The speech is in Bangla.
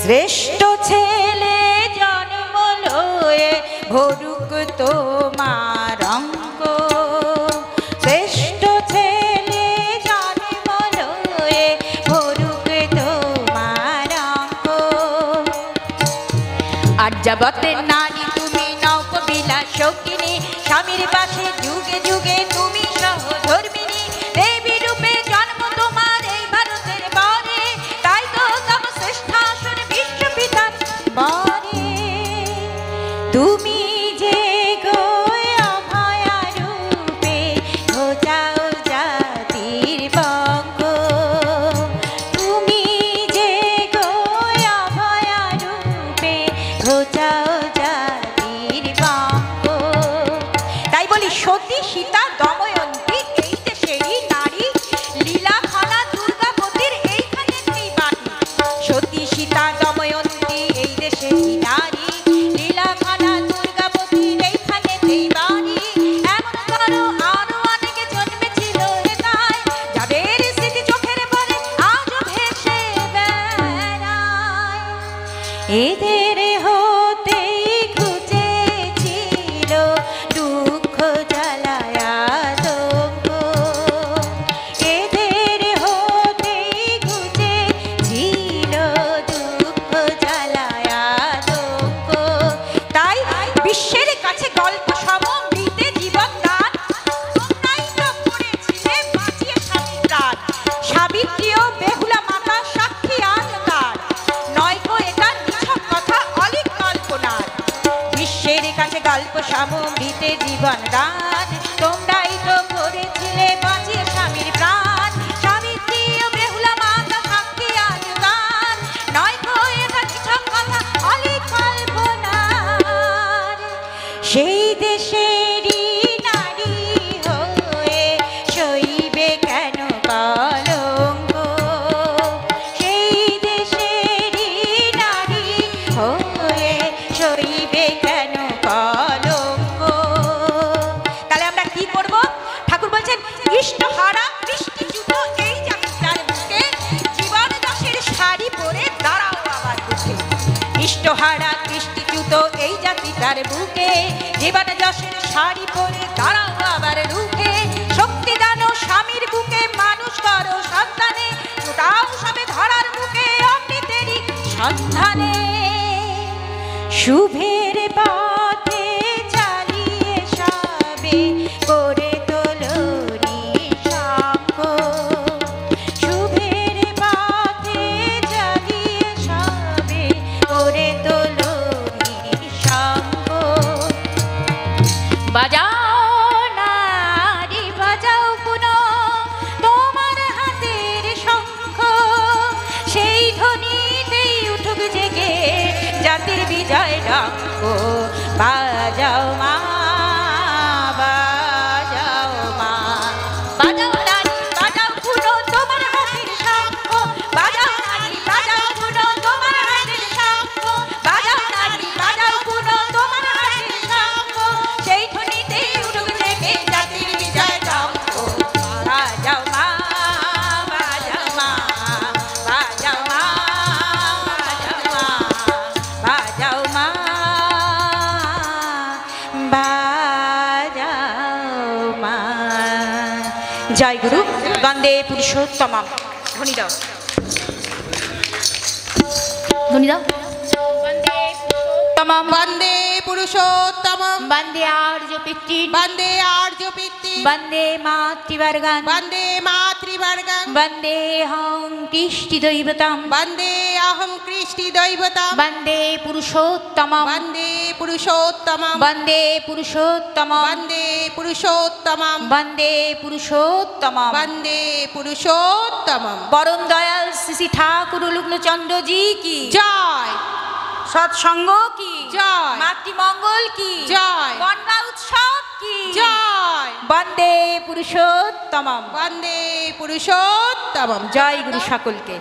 শ্রেষ্ঠ ছেলে জন্ম লয়ে ভরুক তোমার অঙ্ক, শ্রেষ্ঠ ছেলে জন্ম লয়ে ভরুক তোমার অঙ্ক। আর্যাবতের নারী তুমি নৌকবিলা শৌখিনী, স্বামীর পাশে যুগে যুগে তুমি সহধর্মিনী। দেবী রূপে জন্ম তোমার এই ভারতের বরে, তাই তো তব শ্রেষ্ঠাসন বিশ্বপিতার বরে। তুমি যে গো অভয়া রূপে ঘোচাও জাতির বঙ্গ, তুমি যে গো অভয়া রূপে ঘোচাও জাতির বঙ্গ। তাই বলি সতী সীতা দময়ন্তী এই দেশেরই নারী, লীলা খানা দুর্গাপতির এইখানেতেই বাড়ি। সতী সীতা দময়ন্তী এই দেশেরই নারী, লীলা খানা দুর্গাপতির এইখানেতেই বাড়ি। এমন কারো আরো অনেকে জন্মেছিল হেতায়, যাদের স্মৃতি চোখের বলে আজও ভেসে বেড়ায়। এদের হতেই ঘুচেছিল দুঃখ জ্বালায় আতঙ্ক, এদের হতেই ঘুচেছিল দুঃখ জ্বালায় আতঙ্ক। তাই বিশ্বের কাছে গল্প সমৃদ্ধে জীবন দান, তোমরাই তো করেছিলে বাঁচিয়ে স্বামীর প্রাণ। সাবিত্রীও বেহুলা মাতা সাক্ষী আজ তার, নয়তো এটা নিছক কথা অলিক কল্পনার। বিশ্বের কাছে গল্প সমৃদ্ধে জীবন দান, তোমরাই তো করেছিলে বাঁচিয়ে স্বামীর প্রাণ। সাবিত্রীও বেহুলা মাতা সাক্ষী আজ তার, নয়তো এটা নিছক কথা অলিক কল্পনার। সেই দেশেরই নারী হয়ে সইবে কেন কলঙ্ক, সেই দেশেরই নারী হয়ে সইবে কেন কলঙ্ক। তাহলে আমরা কি করব? ঠাকুর বলছেন ইষ্টহারা কৃষ্টিচ্যুত এই জাতিটার বুকে জীবন দাসের শাড়ি পরে দাঁড়াও আবার বুকে। ইষ্টহারা কৃষ্টিচ্যুত এই জাতিটার বুকে জীবন দাসের শাড়ি পরে দাঁড়াও আবার রুখে। শক্তি দানো স্বামীর বুকে মানুষ করো সন্তানে, ওটাও সবে ধরার বুকে অমৃতেরই সন্ধানে। শুভের পথে চালিয়ে সবে করে তোলো নিঃশঙ্ক, শুভের পথে চালিয়ে সবে করে তোলো নিঃশঙ্ক। বাজাও নারী বাজাও পুনঃ তোমার হাতের শঙ্খ, সেই ধ্বনিতেই উঠুক জেগে জাতির বিজয় ডাক। বাজাও মা বাজাও মা, বাজাও নারী বাজাও পুনঃ তোমার হাতের শঙ্খ, বাজাও নারী বাজাও পুনঃ তোমার হাতের শঙ্খ, বাজাও নারী বাজাও পুনঃ তোমার হাতের শঙ্খ, সেই ধ্বনিতেই উঠুক জেগে জাতির বিজয় ডাক। বাজাও মা বাজাও মা, বাজাও মা বাজাও মা, বাজাও মা বাজাও মা। জয় গুরু, বন্দে পুরুষোত্তমম। ধ্বনি দাও, ধ্বনি দাও। বন্দে পুরুষোত্তমম, বন্দে আর্য পিতৃ, বন্দে আর্য পিতৃ, বন্দে মাতৃবর্গান, বন্দে মাতৃবর্গান, বন্দে অহং কৃষ্টি দৈবতম, বন্দে অহং কৃষ্টি দৈবতম, বন্দে পুরুষোত্তমম, বন্দে পুরুষোত্তমম, বন্দে পুরুষোত্তমম, বন্দে পুরুষোত্তমম, বন্দে পুরুষোত্তমম, বন্দে পুরুষোত্তমম। পরম দয়াল শ্রী শ্রী ঠাকুর লগ্নচন্দ্রজি কি জয়, সৎসঙ্গ কি জয়, মাতৃমঙ্গল কি জয়, কন্যা উৎসব কি জয়। বন্দে পুরুষোত্তমম, বন্দে পুরুষোত্তমম। জয় গুরু সকলকে।